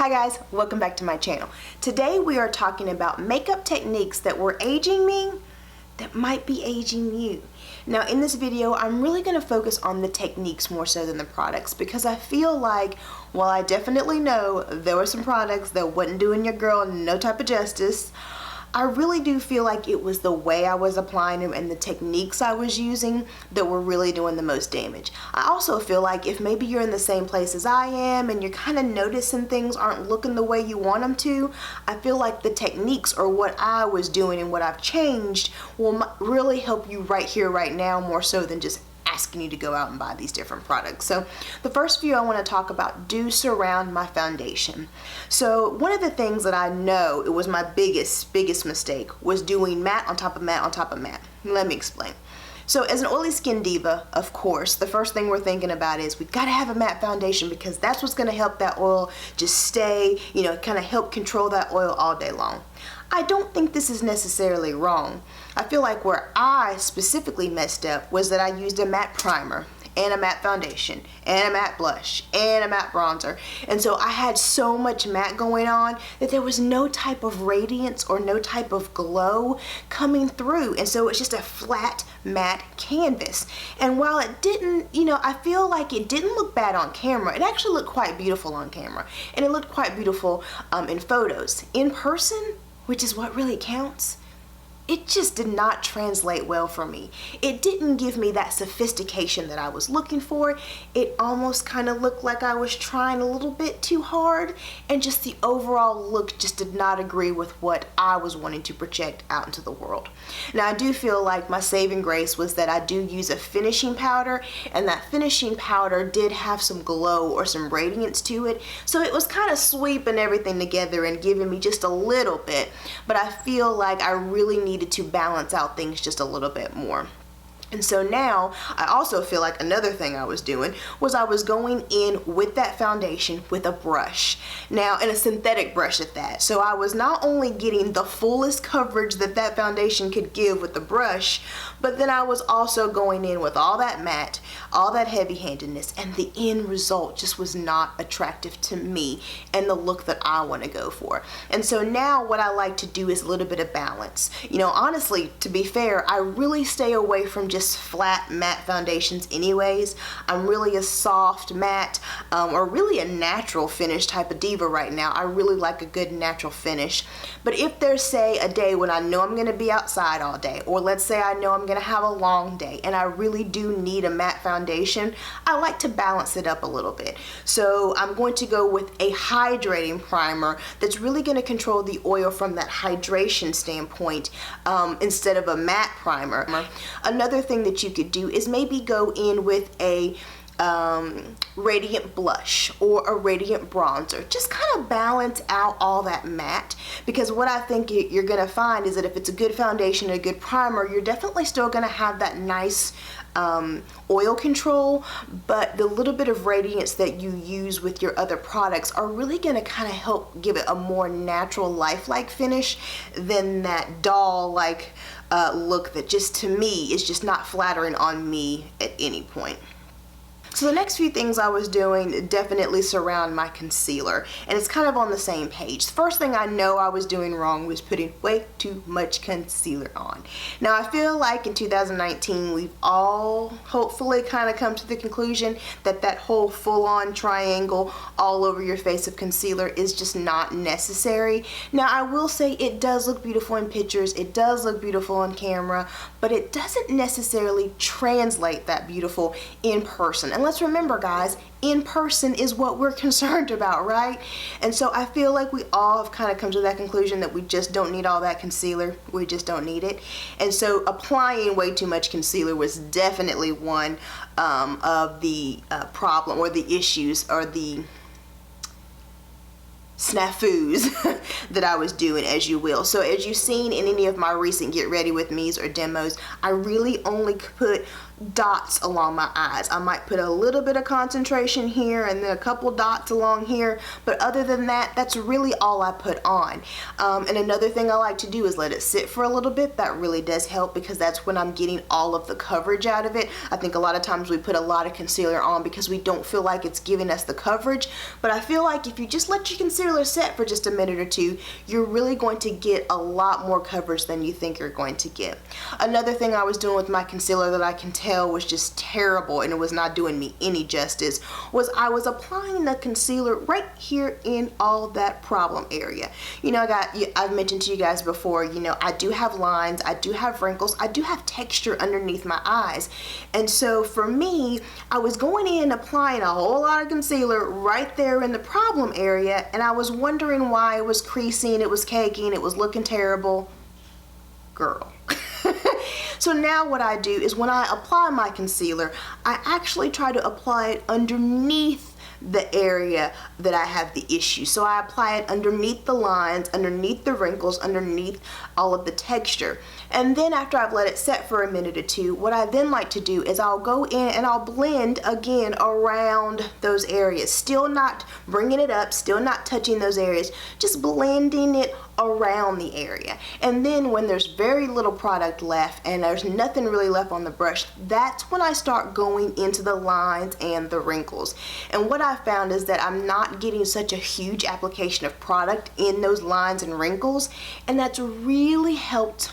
Hi guys, welcome back to my channel. Today we are talking about makeup techniques that were aging me that might be aging you. Now in this video I'm really going to focus on the techniques more so than the products, because I feel like while I definitely know there were some products that wasn't doing your girl no type of justice, I really do feel like it was the way I was applying them and the techniques I was using that were really doing the most damage. I also feel like if maybe you're in the same place as I am and you're kind of noticing things aren't looking the way you want them to, I feel like the techniques or what I was doing and what I've changed will really help you right here, right now, more so than just asking you to go out and buy these different products. So the first few I want to talk about do surround my foundation. So one of the things that I know it was my biggest mistake was doing matte on top of matte on top of matte. Let me explain. So as an oily skin diva, of course, the first thing we're thinking about is we gotta have a matte foundation because that's what's gonna help that oil just stay, kind of help control that oil all day long. I don't think this is necessarily wrong. I feel like where I specifically messed up was that I used a matte primer and a matte foundation and a matte blush and a matte bronzer, and so I had so much matte going on that there was no type of radiance or no type of glow coming through, and so it's just a flat matte canvas. And while it didn't, I feel like it didn't look bad on camera, it actually looked quite beautiful on camera, and it looked quite beautiful in photos. In person, which is what really counts, it just did not translate well for me. It didn't give me that sophistication that I was looking for. It almost kind of looked like I was trying a little bit too hard, and just the overall look just did not agree with what I was wanting to project out into the world. Now I do feel like my saving grace was that I do use a finishing powder, and that finishing powder did have some glow or some radiance to it, so it was kind of sweeping everything together and giving me just a little bit, but I feel like I really needed to balance out things just a little bit more. And so now I also feel like another thing I was doing was I was going in with that foundation with a brush. Now, and a synthetic brush at that. So I was not only getting the fullest coverage that that foundation could give with the brush, but then I was also going in with all that matte, all that heavy-handedness, and the end result just was not attractive to me and the look that I want to go for. And so now what I like to do is a little bit of balance. Honestly, to be fair, I really stay away from just flat matte foundations anyways. I'm really a soft matte or really a natural finish type of diva right now. I really like a good natural finish. But if there's, say, a day when I know I'm going to be outside all day, or let's say I know I'm going to have a long day and I really do need a matte foundation, I like to balance it up a little bit. So I'm going to go with a hydrating primer that's really going to control the oil from that hydration standpoint instead of a matte primer. Another thing that you could do is maybe go in with a radiant blush or a radiant bronzer. Just kind of balance out all that matte, because what I think you're gonna find is that if it's a good foundation and a good primer, you're definitely still gonna have that nice oil control, but the little bit of radiance that you use with your other products are really going to kind of help give it a more natural, lifelike finish than that doll-like look that just, to me, is just not flattering on me at any point. So the next few things I was doing definitely surround my concealer, and it's kind of on the same page. The first thing I know I was doing wrong was putting way too much concealer on. Now I feel like in 2019 we've all hopefully kind of come to the conclusion that that whole full-on triangle all over your face of concealer is just not necessary. Now I will say it does look beautiful in pictures, it does look beautiful on camera, but it doesn't necessarily translate that beautiful in person. And let's remember, guys, in person is what we're concerned about, right? And so I feel like we all have kind of come to that conclusion that we just don't need all that concealer. We just don't need it. And so applying way too much concealer was definitely one of the problem or the issues or the snafus that I was doing, as you will. So as you've seen in any of my recent get ready with me's or demos, I really only put dots along my eyes. I might put a little bit of concentration here and then a couple dots along here, but other than that, that's really all I put on. And another thing I like to do is let it sit for a little bit. That really does help because that's when I'm getting all of the coverage out of it. I think a lot of times we put a lot of concealer on because we don't feel like it's giving us the coverage, but I feel like if you just let your concealer set for just a minute or two, you're really going to get a lot more coverage than you think you're going to get. Another thing I was doing with my concealer that I can tell was just terrible and it was not doing me any justice was I was applying the concealer right here in all that problem area. You know, I've mentioned to you guys before, you know, I do have lines, I do have wrinkles, I do have texture underneath my eyes. And so for me, I was going in applying a whole lot of concealer right there in the problem area, and I was wondering why it was creasing, it was caking, it was looking terrible. Girl. So now what I do is when I apply my concealer, I actually try to apply it underneath the area that I have the issue. So I apply it underneath the lines, underneath the wrinkles, underneath all of the texture. And then after I've let it set for a minute or two, what I then like to do is I'll go in and I'll blend again around those areas. Still not bringing it up, still not touching those areas, just blending it around the area. And then when there's very little product left and there's nothing really left on the brush, that's when I start going into the lines and the wrinkles. And what I found is that I'm not getting such a huge application of product in those lines and wrinkles, and that's really helped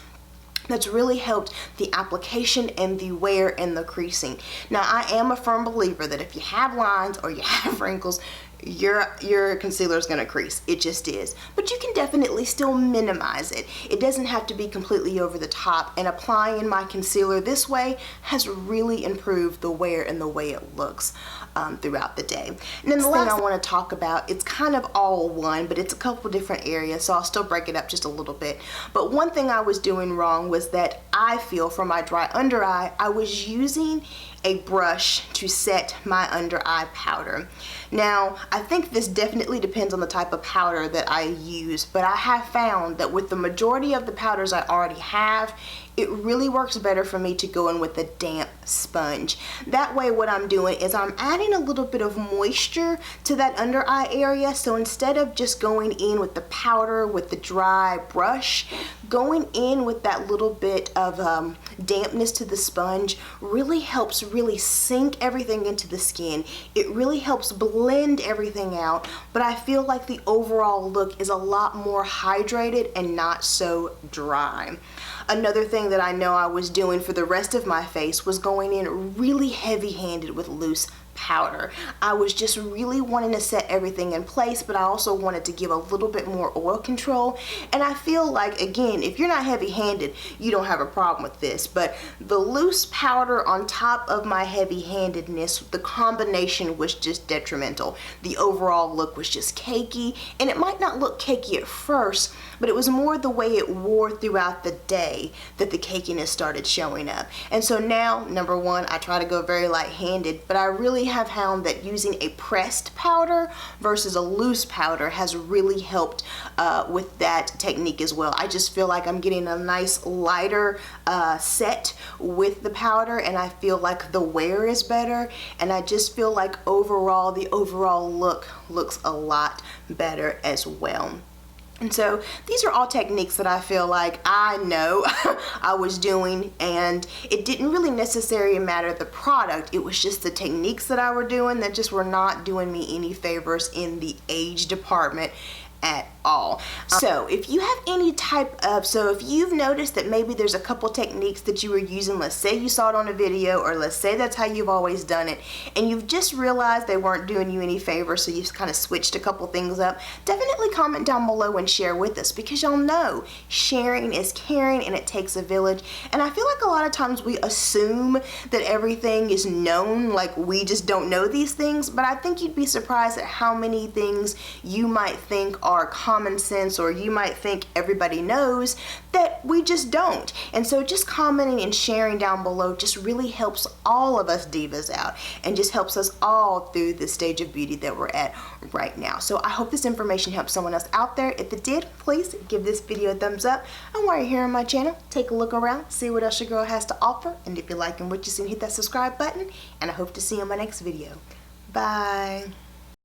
the application and the wear and the creasing. Now, I am a firm believer that if you have lines or you have wrinkles, your concealer is going to crease. It just is. But you can definitely still minimize it. It doesn't have to be completely over the top, and applying my concealer this way has really improved the wear and the way it looks throughout the day. And then the last thing I want to talk about, it's kind of all one, but it's a couple different areas, so I'll still break it up just a little bit. But one thing I was doing wrong was that I feel for my dry under eye, I was using a brush to set my under eye powder. Now, I think this definitely depends on the type of powder that I use, but I have found that with the majority of the powders I already have, it really works better for me to go in with a damp sponge. That way what I'm doing is I'm adding a little bit of moisture to that under eye area. So instead of just going in with the powder with the dry brush, going in with that little bit of dampness to the sponge really helps really sink everything into the skin. It really helps blend everything out, but I feel like the overall look is a lot more hydrated and not so dry. Another thing that I know I was doing for the rest of my face was going in really heavy-handed with loose powder. I was just really wanting to set everything in place, but I also wanted to give a little bit more oil control. And I feel like, again, if you're not heavy-handed, you don't have a problem with this. But the loose powder on top of my heavy-handedness, the combination was just detrimental. The overall look was just cakey, and it might not look cakey at first, but it was more the way it wore throughout the day that the cakiness started showing up. And so now, number one, I try to go very light-handed, but I really have found that using a pressed powder versus a loose powder has really helped with that technique as well. I just feel like I'm getting a nice lighter set with the powder, and I feel like the wear is better, and I just feel like overall the overall look looks a lot better as well. And so these are all techniques that I feel like I know I was doing, and it didn't really necessarily matter the product. It was just the techniques that I were doing that just were not doing me any favors in the age department at all. So if you have any type of, so if you've noticed that maybe there's a couple techniques that you were using, let's say you saw it on a video, or let's say that's how you've always done it, and you've just realized they weren't doing you any favor, so you've kind of switched a couple things up, definitely comment down below and share with us, because y'all know sharing is caring and it takes a village. And I feel like a lot of times we assume that everything is known, like we just don't know these things, but I think you'd be surprised at how many things you might think are common common sense, or you might think everybody knows, that we just don't. And so just commenting and sharing down below just really helps all of us divas out, and just helps us all through the stage of beauty that we're at right now. So I hope this information helps someone else out there. If it did, please give this video a thumbs up. And while you're here on my channel, take a look around, see what else your girl has to offer. And if you're liking what you see, hit that subscribe button. And I hope to see you in my next video. Bye.